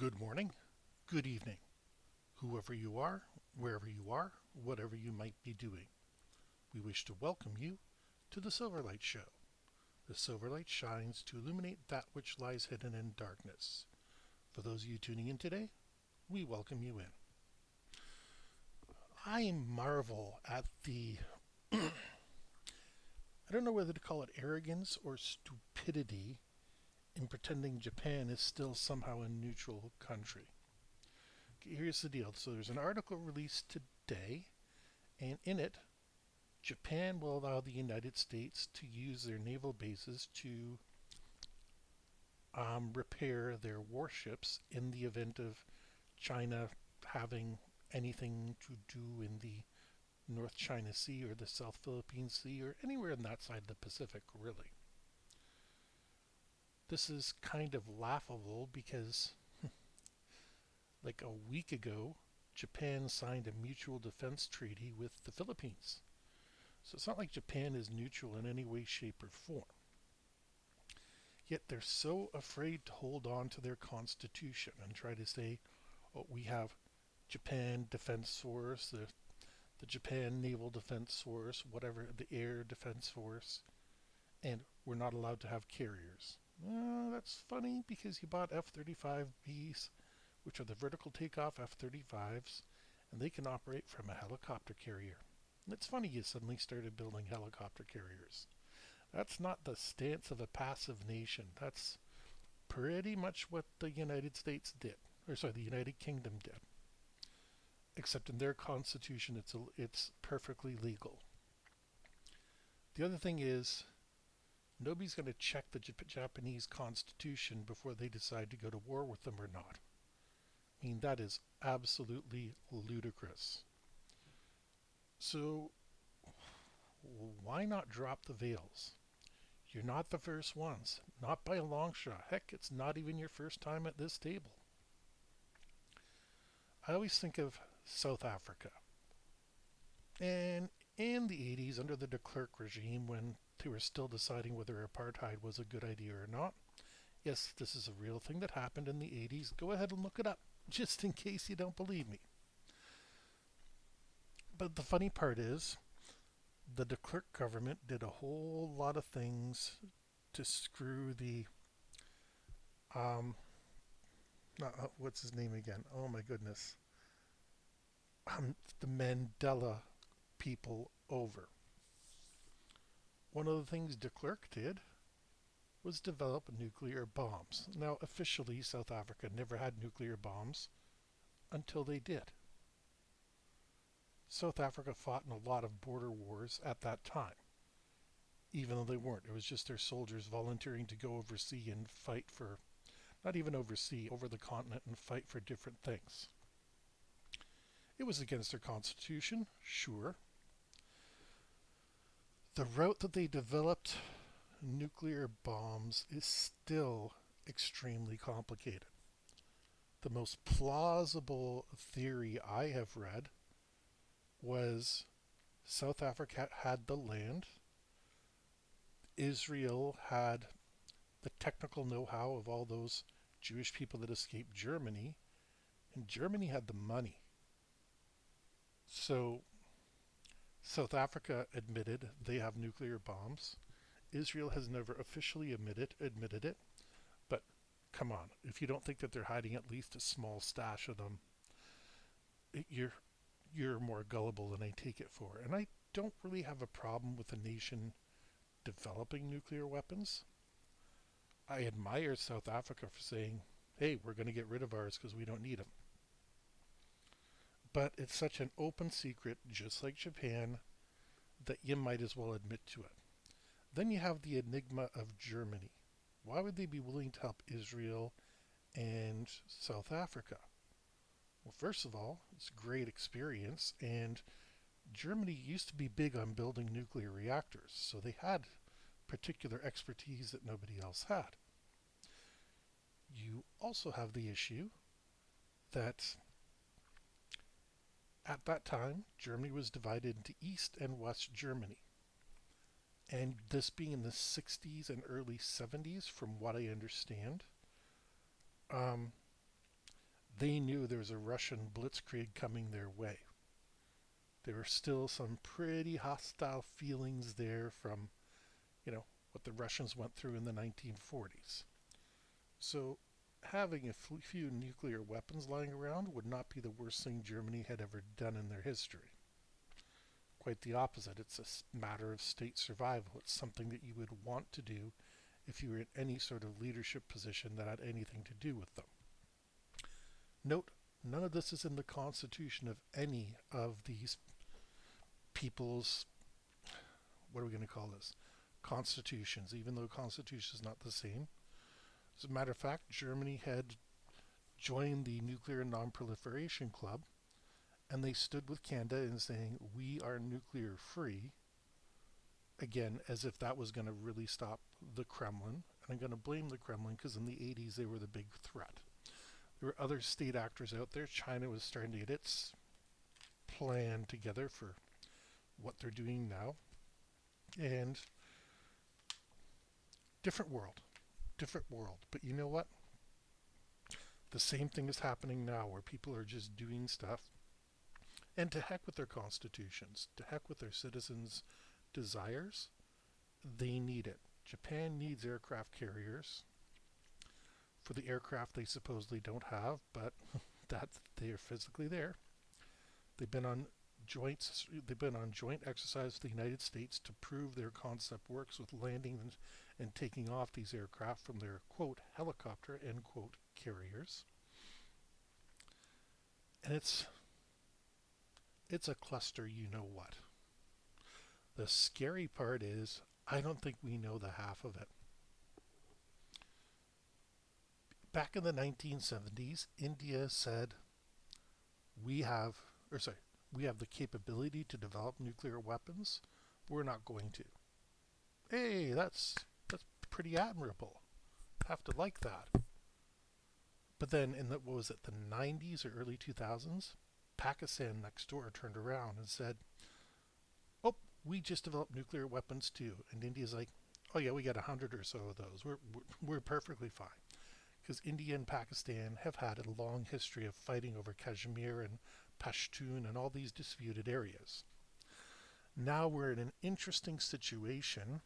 Good morning, good evening, whoever you are, wherever you are, whatever you might be doing. We wish to welcome you to the Silverlight Show. The Silverlight shines to illuminate that which lies hidden in darkness. For those of you tuning in today, we welcome you in. I marvel at I don't know whether to call it arrogance or stupidity in pretending Japan is still somehow a neutral country. Here's the deal. So there's an article released today, and in it, Japan will allow the United States to use their naval bases to repair their warships in the event of China having anything to do in the North China Sea or the South Philippine Sea or anywhere on that side of the Pacific, really. This is kind of laughable because, like a week ago, Japan signed a mutual defense treaty with the Philippines. So it's not like Japan is neutral in any way, shape, or form. Yet they're so afraid to hold on to their constitution and try to say, oh, we have Japan Defense Force, the Japan Naval Defense Force, whatever, the Air Defense Force, and we're not allowed to have carriers. That's funny because you bought F-35Bs, which are the vertical takeoff F-35s, and they can operate from a helicopter carrier. And it's funny you suddenly started building helicopter carriers. That's not the stance of a passive nation. That's pretty much what the United States did, or sorry, the United Kingdom did. Except in their constitution, it's perfectly legal. The other thing is, nobody's going to check the Japanese constitution before they decide to go to war with them or not. I mean, that is absolutely ludicrous. So, why not drop the veils? You're not the first ones, not by a long shot. Heck, it's not even your first time at this table. I always think of South Africa. And in the 80s, under the de Klerk regime, when they were still deciding whether apartheid was a good idea or not, yes, this is a real thing that happened in the 80s. Go ahead and look it up, just in case you don't believe me. But the funny part is, the de Klerk government did a whole lot of things to screw um, what's his name again? Oh my goodness. The Mandela people over. One of the things de Klerk did was develop nuclear bombs. Now, officially, South Africa never had nuclear bombs until they did. South Africa fought in a lot of border wars at that time, even though they weren't. It was just their soldiers volunteering to go overseas and fight for, not even overseas, over the continent and fight for different things. It was against their constitution, sure. The route that they developed nuclear bombs is still extremely complicated. The most plausible theory I have read was South Africa had the land, Israel had the technical know-how of all those Jewish people that escaped Germany, and Germany had the money. So South Africa admitted they have nuclear bombs. Israel has never officially admitted it, but come on, if you don't think that they're hiding at least a small stash of them, you're more gullible than I take it for. And I don't really have a problem with a nation developing nuclear weapons. I admire South Africa for saying, hey, we're going to get rid of ours because we don't need them. But it's such an open secret, just like Japan, that you might as well admit to it. Then you have the enigma of Germany. Why would they be willing to help Israel and South Africa? Well, first of all, it's a great experience, and Germany used to be big on building nuclear reactors, so they had particular expertise that nobody else had. You also have the issue that at that time, Germany was divided into East and West Germany. And this being in the 60s and early 70s, from what I understand, um, They knew there was a Russian blitzkrieg coming their way. There were still some pretty hostile feelings there from, what the Russians went through in the 1940s. So having a few nuclear weapons lying around would not be the worst thing Germany had ever done in their history. Quite the opposite. It's a matter of state survival. It's something that you would want to do if you were in any sort of leadership position that had anything to do with them. Note, none of this is in the constitution of any of these people's, what are we going to call this? Constitutions, even though constitution is not the same. As a matter of fact, Germany had joined the Nuclear Non-Proliferation Club, and they stood with Canada in saying, we are nuclear free, again, as if that was going to really stop the Kremlin. And I'm going to blame the Kremlin because in the 80s they were the big threat. There were other state actors out there. China was starting to get its plan together for what they're doing now. And different world. But you know what? The same thing is happening now where people are just doing stuff. And to heck with their constitutions, to heck with their citizens' desires, they need it. Japan needs aircraft carriers for the aircraft they supposedly don't have, but that they are physically there. They've been on joint exercise with the United States to prove their concept works with landing and taking off these aircraft from their quote helicopter end quote carriers. And it's a cluster, you know what. The scary part is I don't think we know the half of it. Back in the 1970s, India said we have the capability to develop nuclear weapons. We're not going to. Hey, that's pretty admirable. Have to like that. But then in the 90s or early 2000s, Pakistan next door turned around and said, "Oh, we just developed nuclear weapons too." And India's like, "Oh yeah, we got 100 or so of those. We're perfectly fine." Because India and Pakistan have had a long history of fighting over Kashmir and Pashtun and all these disputed areas. Now we're in an interesting situation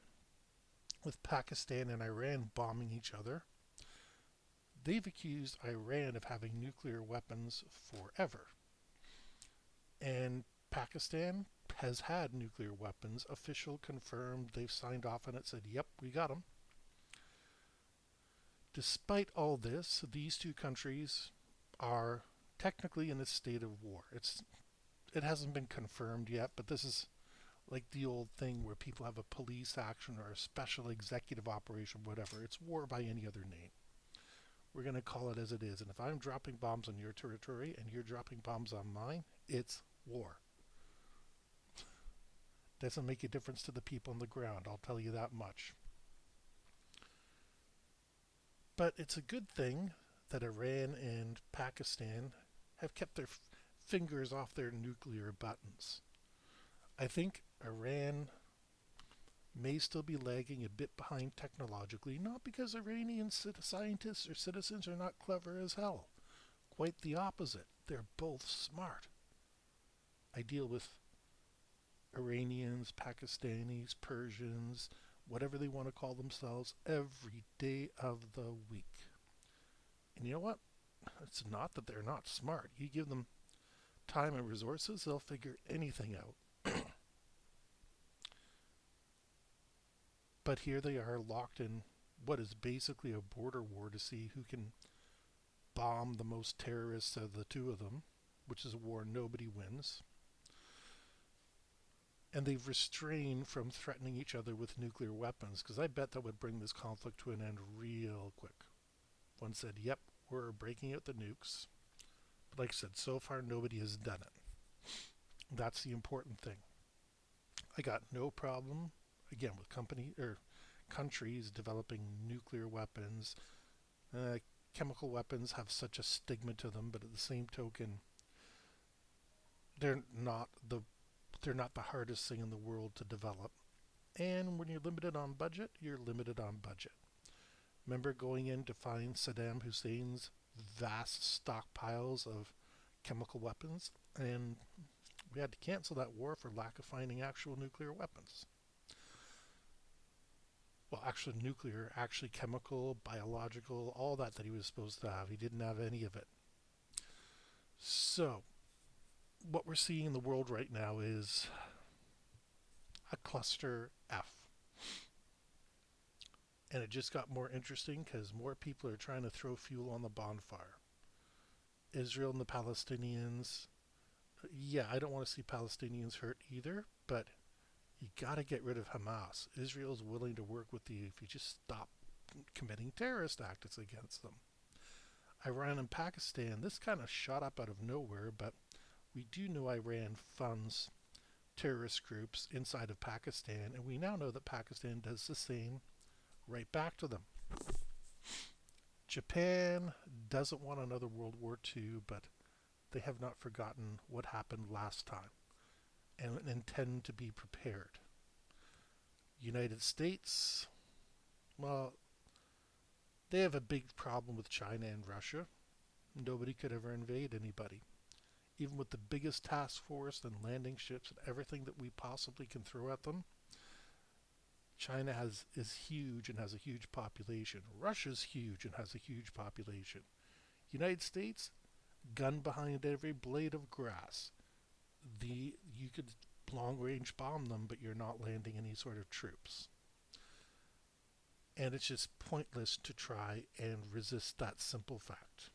with Pakistan and Iran bombing each other. They've accused Iran of having nuclear weapons forever. And Pakistan has had nuclear weapons, official, confirmed. They've signed off on it, said, yep, we got them. Despite all this, these two countries are technically in a state of war. It hasn't been confirmed yet, but this is like the old thing where people have a police action or a special executive operation, whatever. It's war by any other name. We're going to call it as it is. And if I'm dropping bombs on your territory and you're dropping bombs on mine, it's war. Doesn't make a difference to the people on the ground, I'll tell you that much. But it's a good thing that Iran and Pakistan have kept their fingers off their nuclear buttons. I think Iran may still be lagging a bit behind technologically, not because Iranian scientists or citizens are not clever as hell. Quite the opposite. They're both smart. I deal with Iranians, Pakistanis, Persians, whatever they want to call themselves, every day of the week. And you know what? It's not that they're not smart. You give them time and resources, they'll figure anything out. But here they are locked in what is basically a border war to see who can bomb the most terrorists of the two of them, which is a war nobody wins. And they've restrained from threatening each other with nuclear weapons, because I bet that would bring this conflict to an end real quick. One said, yep, we're breaking out the nukes. But like I said, so far nobody has done it. That's the important thing. I got no problem, again, with countries developing nuclear weapons. Chemical weapons have such a stigma to them, but at the same token, they're not the hardest thing in the world to develop. And when you're limited on budget, you're limited on budget. Remember going in to find Saddam Hussein's vast stockpiles of chemical weapons, and we had to cancel that war for lack of finding actual nuclear weapons. Well, actually nuclear, actually chemical, biological, all that he was supposed to have. He didn't have any of it. So, what we're seeing in the world right now is a cluster F. And it just got more interesting because more people are trying to throw fuel on the bonfire. Israel and the Palestinians. Yeah, I don't want to see Palestinians hurt either, but you got to get rid of Hamas. Israel's willing to work with you if you just stop committing terrorist acts against them. Iran and Pakistan, this kind of shot up out of nowhere, but we do know Iran funds terrorist groups inside of Pakistan, and we now know that Pakistan does the same right back to them. Japan doesn't want another World War II, but they have not forgotten what happened last time and intend to be prepared. United States, well, they have a big problem with China and Russia. Nobody could ever invade anybody. Even with the biggest task force and landing ships and everything that we possibly can throw at them, China is huge and has a huge population. Russia's huge and has a huge population. United States, gun behind every blade of grass. You could long range bomb them, but you're not landing any sort of troops. And it's just pointless to try and resist that simple fact.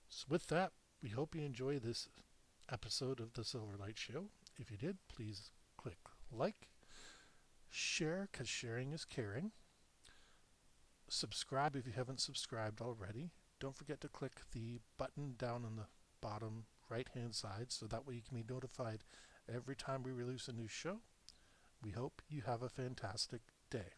So with that, we hope you enjoy this episode of the Silverlight Show. If you did, please click like, share, because sharing is caring. Subscribe if you haven't subscribed already. Don't forget to click the button down on the bottom right hand side so that way you can be notified every time we release a new show. We hope you have a fantastic day.